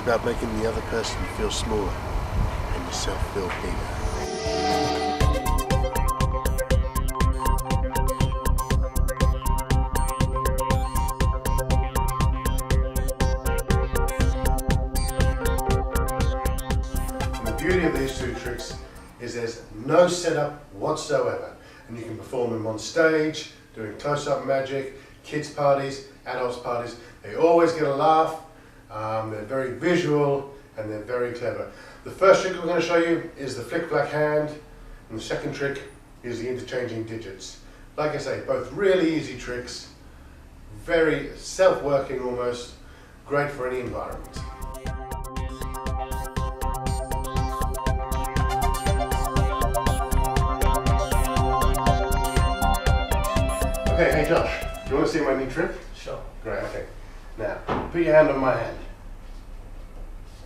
about making the other person feel smaller and yourself feel bigger. The beauty of these two tricks is there's no setup whatsoever, and you can perform them on stage, doing close-up magic, kids parties, adults parties. They always get a laugh, they're very visual, and they're very clever. The first trick we're going to show you is the flick black hand, and the second trick is the interchanging digits. Like I say, both really easy tricks, very self-working almost, great for any environment. Okay, hey Josh, do you want to see my new trick? Sure. Great, okay. Now, put your hand on my hand.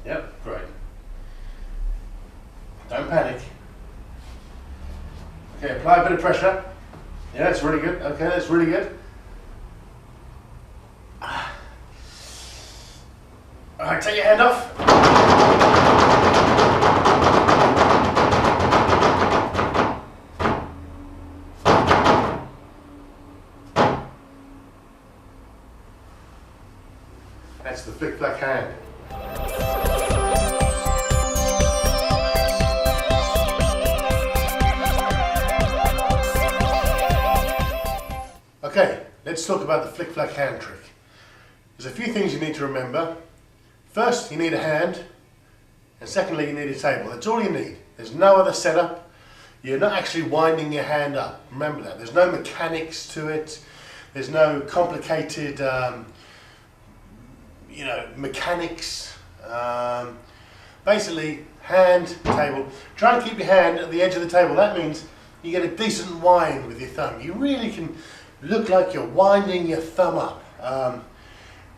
Yep, great. Don't panic. Okay, apply a bit of pressure. Yeah, that's really good. Okay, that's really good. Alright, take your hand off. That's the flick flack hand. Okay, let's talk about the flick flack hand trick. There's a few things you need to remember. First, you need a hand, and secondly, you need a table. That's all you need. There's no other setup. You're not actually winding your hand up. Remember that. There's no mechanics to it. There's no complicated mechanics. Basically, hand, table. Try and keep your hand at the edge of the table. That means you get a decent wind with your thumb. You really can look like you're winding your thumb up.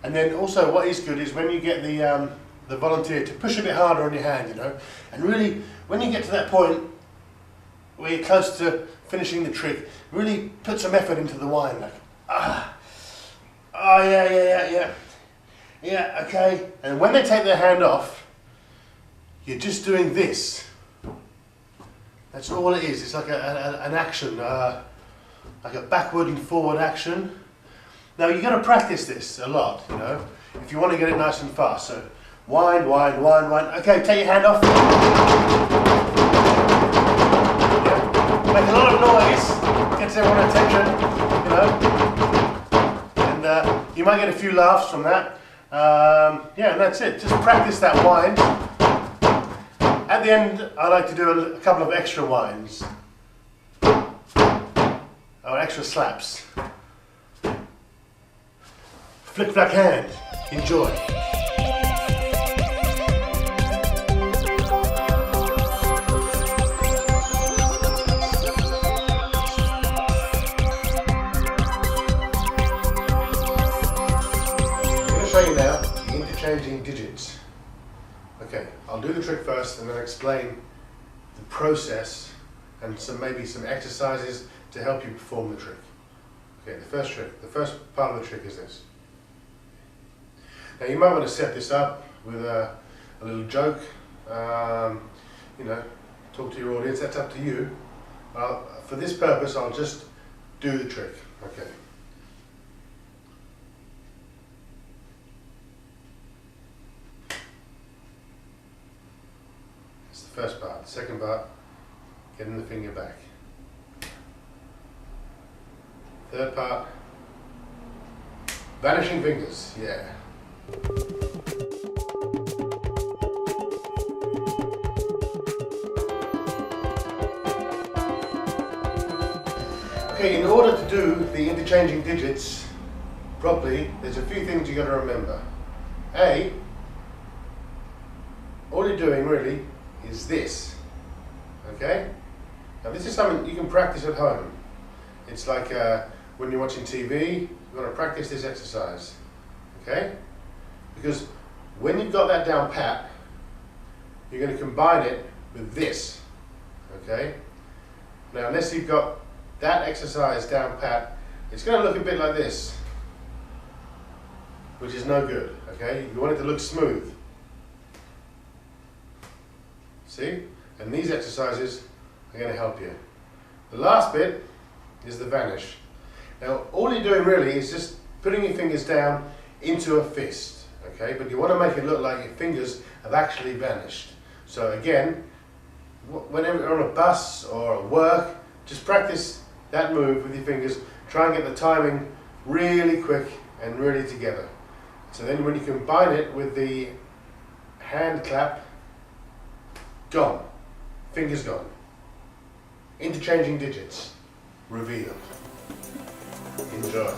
And then also what is good is when you get the volunteer to push a bit harder on your hand, and really when you get to that point where you're close to finishing the trick, really put some effort into the wind, like, yeah, okay. And when they take their hand off, you're just doing this. That's all it is. It's like an action, like a backward and forward action. Now you've got to practice this a lot, if you want to get it nice and fast. So wind, wind, wind, wind. Okay, take your hand off. Yeah. Make a lot of noise, gets everyone's attention, and you might get a few laughs from that. Yeah, and that's it. Just practice that wind. At the end, I like to do a couple of extra winds, or extra slaps. Flick flack hand. Enjoy. Show you now the interchanging digits. Okay, I'll do the trick first and then explain the process and maybe some exercises to help you perform the trick. Okay, the first part of the trick is this. Now you might want to set this up with a little joke, talk to your audience, that's up to you. For this purpose I'll just do the trick. Okay. First part. The second part, getting the finger back. Third part, vanishing fingers. Yeah. Okay, in order to do the interchanging digits properly, there's a few things you got to remember. A, all you're doing really is this, okay? Now this is something you can practice at home. It's like when you're watching TV, you want to practice this exercise, okay? Because when you've got that down pat, you're going to combine it with this, okay? Now unless you've got that exercise down pat, it's going to look a bit like this, which is no good, okay? You want it to look smooth. See? And these exercises are going to help you. The last bit is the vanish. Now, all you're doing really is just putting your fingers down into a fist, okay? But you want to make it look like your fingers have actually vanished. So again, whenever you're on a bus or at work, just practice that move with your fingers. Try and get the timing really quick and really together. So then when you combine it with the hand clap, gone, fingers gone. Interchanging digits, reveal. Enjoy.